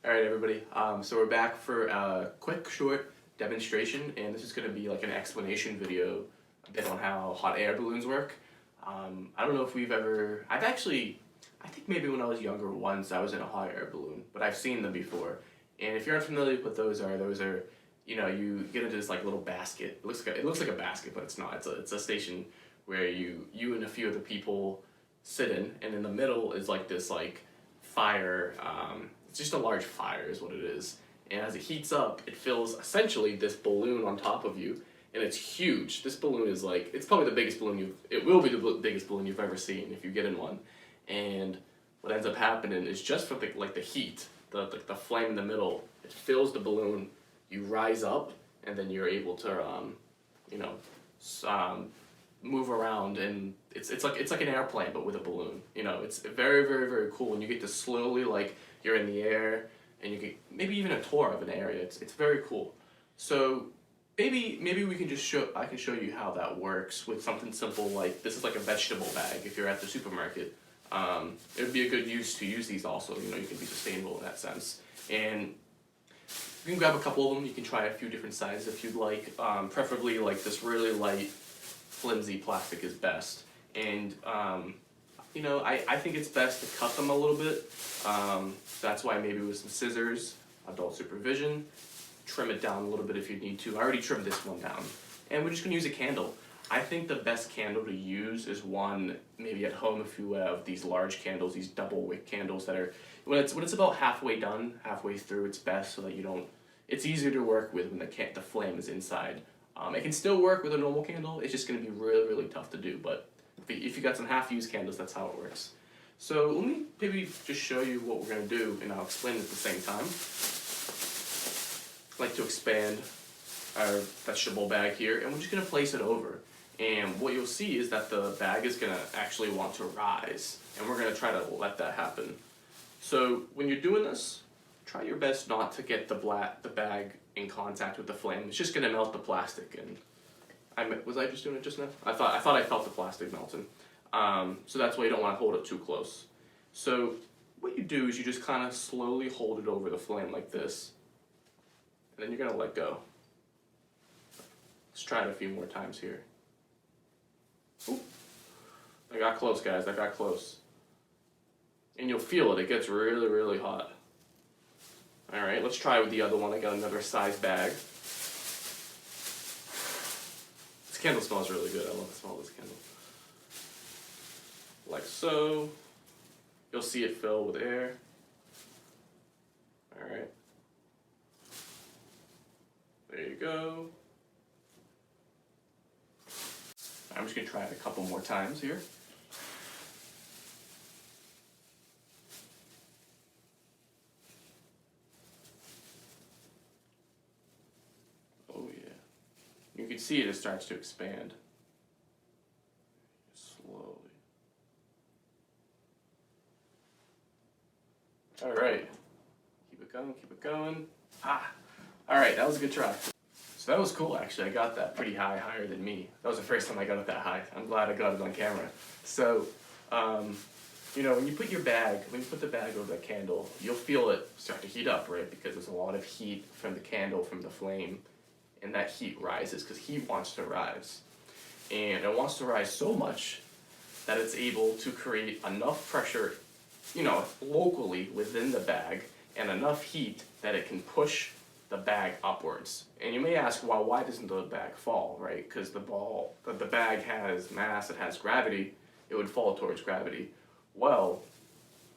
Alright everybody, so we're back for a quick short demonstration, and this is going to be like an explanation video a bit on how hot air balloons work. I don't know if I think maybe when I was younger once I was in a hot air balloon, but I've seen them before. And if you're unfamiliar with what those are, you get into this like little basket. It looks like a basket, but it's not. It's a station where you and a few other people sit in, and in the middle is like this like fire. It's just a large fire is what it is. And as it heats up, it fills essentially this balloon on top of you, and it's huge. This balloon is like, it's probably the biggest balloon it will be the biggest balloon you've ever seen if you get in one. And what ends up happening is just for the heat, the flame in the middle, it fills the balloon, you rise up, and then you're able to, move around, and it's like an airplane but with a balloon. It's very, very, very cool, and you get to slowly, like, you're in the air, and you get maybe even a tour of an area. It's very cool. So maybe we can I can show you how that works with something simple like this is like a vegetable bag if you're at the supermarket. It would be a good use to use these also. You can be sustainable in that sense. And you can grab a couple of them. You can try a few different sizes if you'd like. Preferably like this really light, flimsy plastic is best. And I think it's best to cut them a little bit. That's why maybe with some scissors, adult supervision, trim it down a little bit if you need to. I already trimmed this one down. And we're just gonna use a candle. I think the best candle to use is one maybe at home if you have these large candles, these double wick candles that are, when it's about halfway done, halfway through, it's best so that it's easier to work with when the flame is inside. It can still work with a normal candle, it's just gonna be really, really tough to do, but if you got some half-used candles, that's how it works. So let me maybe just show you what we're going to do, and I'll explain it at the same time. I like to expand our vegetable bag here, and we're just going to place it over. And what you'll see is that the bag is going to actually want to rise, and we're going to try to let that happen. So when you're doing this, try your best not to get the bag in contact with the flame. It's just going to melt the plastic. And was I just doing it just now? I thought I felt the plastic melting. So that's why you don't want to hold it too close. So what you do is you just kind of slowly hold it over the flame like this, and then you're going to let go. Let's try it a few more times here. Ooh. I got close, guys. I got close. And you'll feel it. It gets really, really hot. Alright, let's try with the other one. I got another size bag. This candle smells really good. I love the smell of this candle. Like so. You'll see it fill with air. Alright. There you go. I'm just going to try it a couple more times here. Oh yeah. You can see it starts to expand. Slowly. Alright. Keep it going, keep it going. Alright, that was a good try. So that was cool actually. I got that pretty high, higher than me. That was the first time I got it that high. I'm glad I got it on camera. So, when you put the bag over the candle, you'll feel it start to heat up, right? Because there's a lot of heat from the candle, from the flame, and that heat rises because heat wants to rise. And it wants to rise so much that it's able to create enough pressure, locally within the bag, and enough heat that it can push the bag upwards. And you may ask, well, why doesn't the bag fall, right? Because the bag has mass, it has gravity, it would fall towards gravity. Well,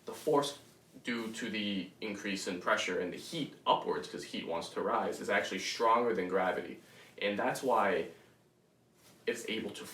the force due to the increase in pressure and the heat upwards, because heat wants to rise, is actually stronger than gravity. And that's why it's able to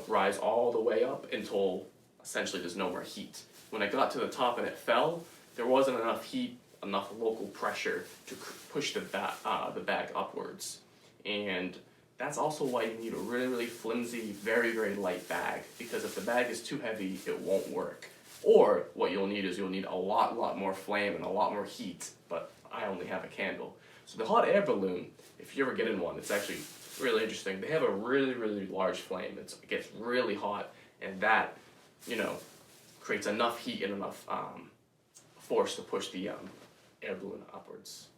rise all the way up until essentially there's no more heat. When it got to the top and it fell, there wasn't enough heat, enough local pressure to push the bag upwards. And that's also why you need a really, really flimsy, very, very light bag, because if the bag is too heavy, it won't work. Or what you'll need is a lot more flame and a lot more heat, but I only have a candle. So the hot air balloon, if you ever get in one, it's actually really interesting. They have a really, really large flame. It gets really hot, and that, creates enough heat and enough force to push the air balloon upwards.